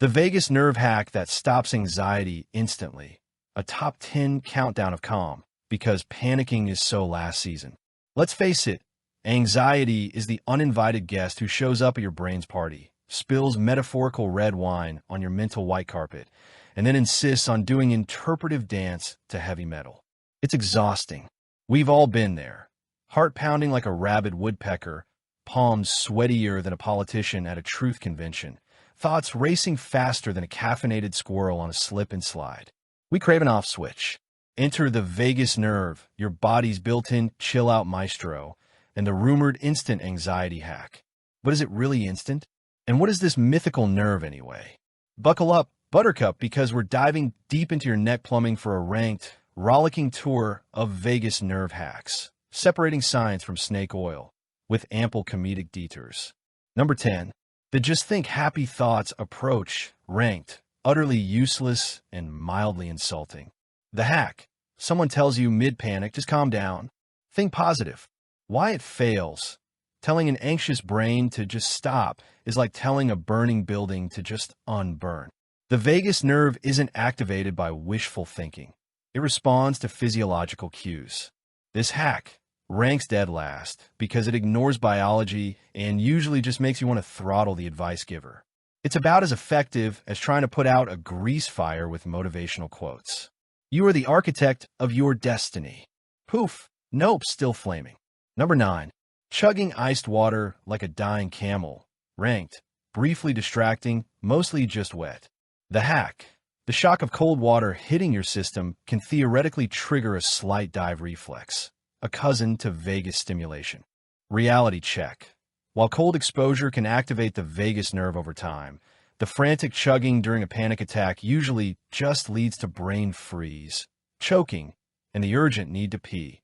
The vagus nerve hack that stops anxiety instantly. A top 10 countdown of calm, because panicking is so last season. Let's face it, anxiety is the uninvited guest who shows up at your brain's party, spills metaphorical red wine on your mental white carpet, and then insists on doing interpretive dance to heavy metal. It's exhausting. We've all been there. Heart pounding like a rabid woodpecker, palms sweatier than a politician at a truth convention, thoughts racing faster than a caffeinated squirrel on a slip and slide. We crave an off switch. Enter the vagus nerve, your body's built-in chill-out maestro, and the rumored instant anxiety hack. But is it really instant? And what is this mythical nerve anyway? Buckle up, Buttercup, because we're diving deep into your neck plumbing for a ranked, rollicking tour of vagus nerve hacks, separating science from snake oil, with ample comedic detours. Number 10. The just think happy thoughts approach, ranked, utterly useless and mildly insulting. The hack. Someone tells you mid-panic, just calm down. Think positive. Why it fails. Telling an anxious brain to just stop is like telling a burning building to just unburn. The vagus nerve isn't activated by wishful thinking. It responds to physiological cues. This hack ranks dead last because it ignores biology and usually just makes you want to throttle the advice giver. It's about as effective as trying to put out a grease fire with motivational quotes. You are the architect of your destiny. Poof. Nope, still flaming. Number 9. Chugging iced water like a dying camel. Ranked. Briefly distracting, mostly just wet. The hack. The shock of cold water hitting your system can theoretically trigger a slight dive reflex, a cousin to vagus stimulation. Reality check. While cold exposure can activate the vagus nerve over time, the frantic chugging during a panic attack usually just leads to brain freeze, choking, and the urgent need to pee,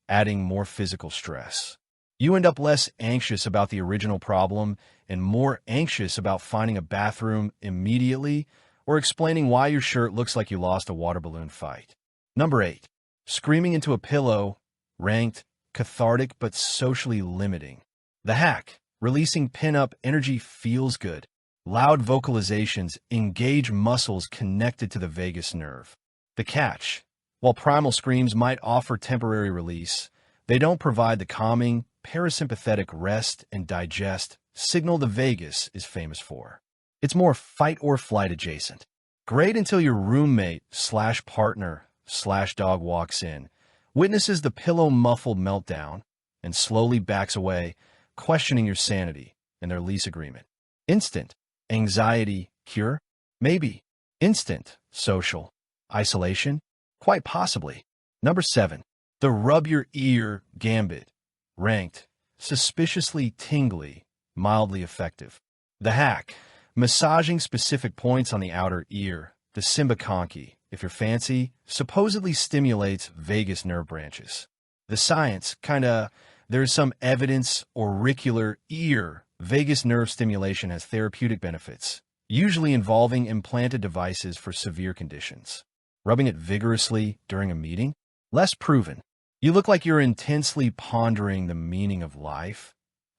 adding more physical stress. You end up less anxious about the original problem and more anxious about finding a bathroom immediately or explaining why your shirt looks like you lost a water balloon fight. Number 8. Screaming into a pillow, ranked, cathartic but socially limiting. The hack. Releasing pin-up energy feels good. Loud vocalizations engage muscles connected to the vagus nerve. The catch. While primal screams might offer temporary release, they don't provide the calming, parasympathetic rest and digest signal the vagus is famous for. It's more fight or flight adjacent. Great until your roommate/partner/dog walks in, witnesses the pillow-muffled meltdown, and slowly backs away, questioning your sanity and their lease agreement. Instant. Anxiety cure? Maybe. Instant. Social. Isolation? Quite possibly. Number 7. The rub your ear Gambit. Ranked. Suspiciously tingly, mildly effective. The hack. Massaging specific points on the outer ear, the Simbaconchi, if you're fancy, supposedly stimulates vagus nerve branches. The science, there's some evidence auricular ear vagus nerve stimulation has therapeutic benefits, usually involving implanted devices for severe conditions. Rubbing it vigorously during a meeting? Less proven. You look like you're intensely pondering the meaning of life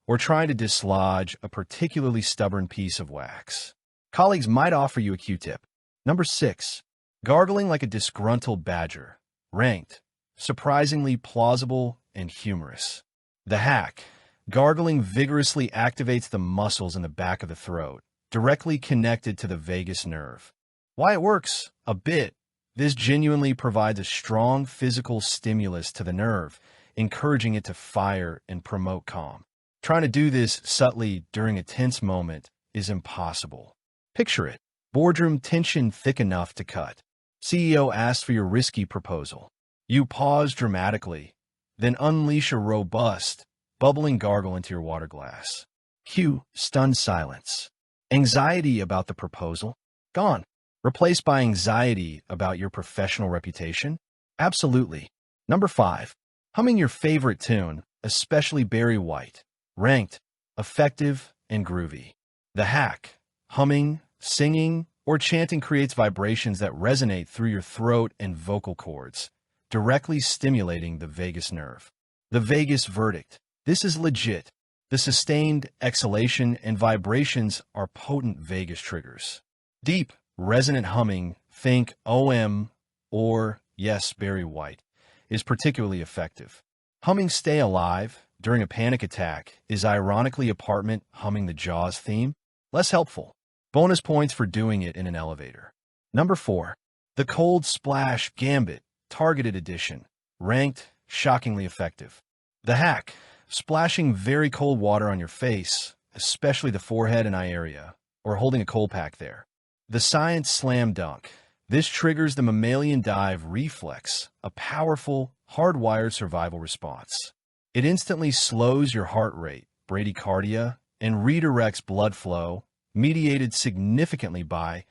or trying to dislodge a particularly stubborn piece of wax. Colleagues might offer you a Q-tip. Number 6. Gargling like a disgruntled badger. Ranked. Surprisingly plausible and humorous. The hack. Gargling vigorously activates the muscles in the back of the throat, directly connected to the vagus nerve. Why it works? A bit. This genuinely provides a strong physical stimulus to the nerve, encouraging it to fire and promote calm. Trying to do this subtly during a tense moment is impossible. Picture it. Boardroom tension thick enough to cut. CEO asks for your risky proposal. You pause dramatically, then unleash a robust, bubbling gargle into your water glass. Cue stunned silence. Anxiety about the proposal? Gone. Replaced by anxiety about your professional reputation? Absolutely. Number 5. Humming your favorite tune, especially Barry White. Ranked, effective, and groovy. The hack. Humming, singing, or chanting creates vibrations that resonate through your throat and vocal cords, directly stimulating the vagus nerve. The vagus verdict. This is legit. The sustained exhalation and vibrations are potent vagus triggers. Deep, resonant humming, think OM or yes, Barry White, is particularly effective. Humming Stay Alive during a panic attack is ironically apartment humming the Jaws theme. Less helpful. Bonus points for doing it in an elevator. Number 4. The Cold Splash Gambit, Targeted Edition. Ranked, shockingly effective. The hack, splashing very cold water on your face, especially the forehead and eye area, or holding a cold pack there. The Science Slam Dunk. This triggers the mammalian dive reflex, a powerful, hardwired survival response. It instantly slows your heart rate, bradycardia, and redirects blood flow, mediated significantly by,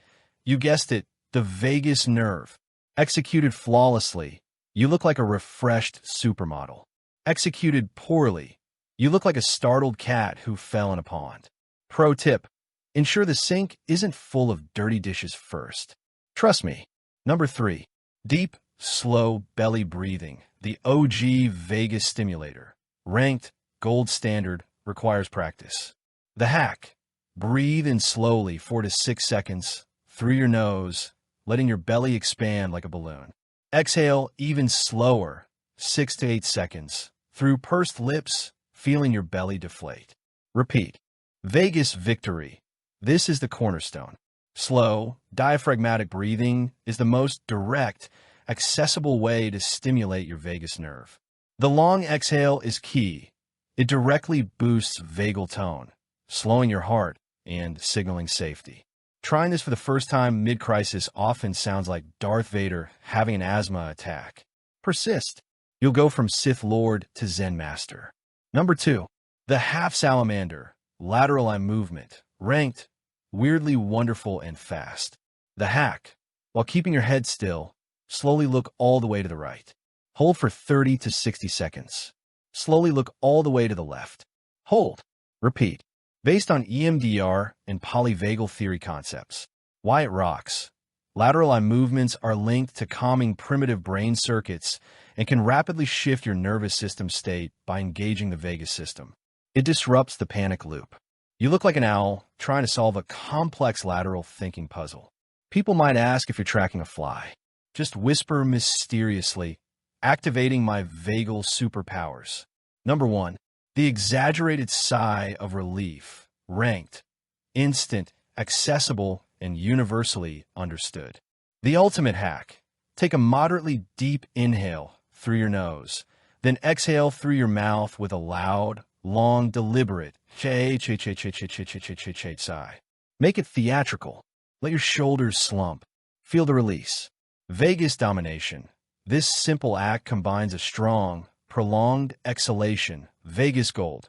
you guessed it, the vagus nerve. Executed flawlessly, you look like a refreshed supermodel. Executed poorly, you look like a startled cat who fell in a pond. Pro tip: ensure the sink isn't full of dirty dishes first. Trust me. Number 3. Deep, slow belly breathing, the OG vagus stimulator. Ranked, gold standard, requires practice. The hack: breathe in slowly 4 to 6 seconds through your nose, letting your belly expand like a balloon. Exhale even slower, 6 to 8 seconds, through pursed lips, feeling your belly deflate. Repeat. Vagus victory. This is the cornerstone. Slow, diaphragmatic breathing is the most direct, accessible way to stimulate your vagus nerve. The long exhale is key. It directly boosts vagal tone, slowing your heart and signaling safety. Trying this for the first time mid-crisis often sounds like Darth Vader having an asthma attack. Persist. You'll go from Sith Lord to Zen Master. Number 2. The half salamander, lateral eye movement. Ranked, weirdly wonderful and fast. The hack: while keeping your head still, slowly look all the way to the right. Hold for 30 to 60 seconds. Slowly look all the way to the left. Hold. Repeat. Based on EMDR and polyvagal theory concepts. Why it rocks. Lateral eye movements are linked to calming primitive brain circuits and can rapidly shift your nervous system state by engaging the vagus system. It disrupts the panic loop. You look like an owl trying to solve a complex lateral thinking puzzle. People might ask if you're tracking a fly. Just whisper mysteriously, activating my vagal superpowers. Number 1. The exaggerated sigh of relief. Ranked, instant, accessible, and universally understood. The ultimate hack: take a moderately deep inhale through your nose, then exhale through your mouth with a loud, long, deliberate sigh. Make it theatrical. Let your shoulders slump. Feel the release. Vagus domination. This simple act combines a strong, prolonged exhalation, vagus gold,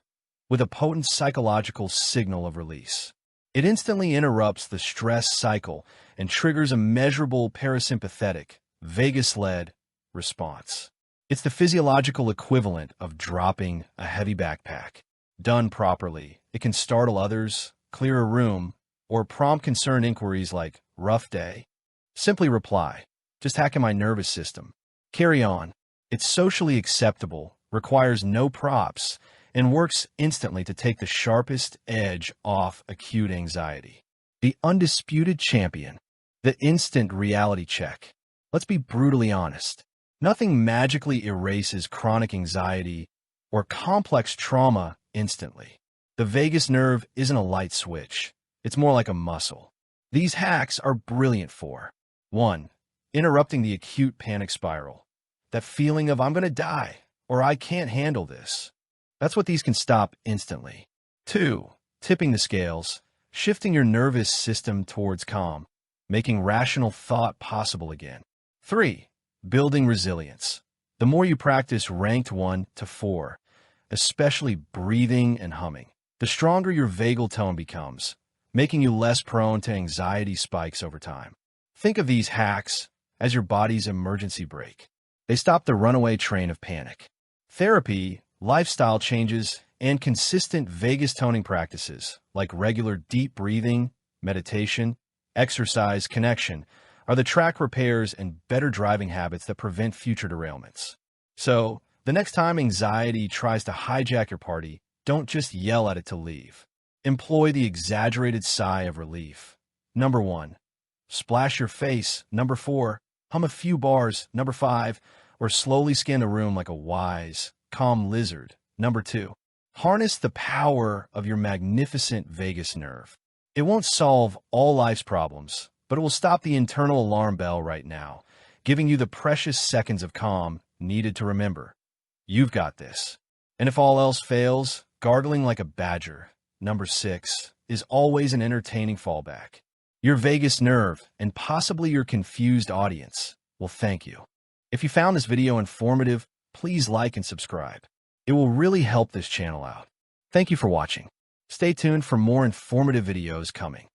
with a potent psychological signal of release. It instantly interrupts the stress cycle and triggers a measurable parasympathetic, vagus-led response. It's the physiological equivalent of dropping a heavy backpack. Done properly, it can startle others, clear a room, or prompt concerned inquiries like, rough day? Simply reply, just hacking my nervous system. Carry on. It's socially acceptable, requires no props, and works instantly to take the sharpest edge off acute anxiety. The undisputed champion. The instant reality check. Let's be brutally honest. Nothing magically erases chronic anxiety or complex trauma instantly. The vagus nerve isn't a light switch. It's more like a muscle. These hacks are brilliant for 1. Interrupting the acute panic spiral. That feeling of I'm going to die or I can't handle this. That's what these can stop instantly. 2. Tipping the scales, shifting your nervous system towards calm, making rational thought possible again. 3. Building resilience. The more you practice ranked 1 to 4, especially breathing and humming, the stronger your vagal tone becomes, making you less prone to anxiety spikes over time. Think of these hacks as your body's emergency brake. They stop the runaway train of panic. Therapy, lifestyle changes, and consistent vagus toning practices like regular deep breathing, meditation, exercise, connection are the track repairs and better driving habits that prevent future derailments. So, the next time anxiety tries to hijack your party, don't just yell at it to leave. Employ the exaggerated sigh of relief. Number 1. Splash your face. Number 4. Hum a few bars. Number 5. Or slowly scan a room like a wise, calm lizard. Number 2. Harness the power of your magnificent vagus nerve. It won't solve all life's problems, but it will stop the internal alarm bell right now, giving you the precious seconds of calm needed to remember. You've got this. And if all else fails, gargling like a badger. Number 6 is always an entertaining fallback. Your vagus nerve, and possibly your confused audience, will thank you. If you found this video informative, please like and subscribe. It will really help this channel out. Thank you for watching. Stay tuned for more informative videos coming.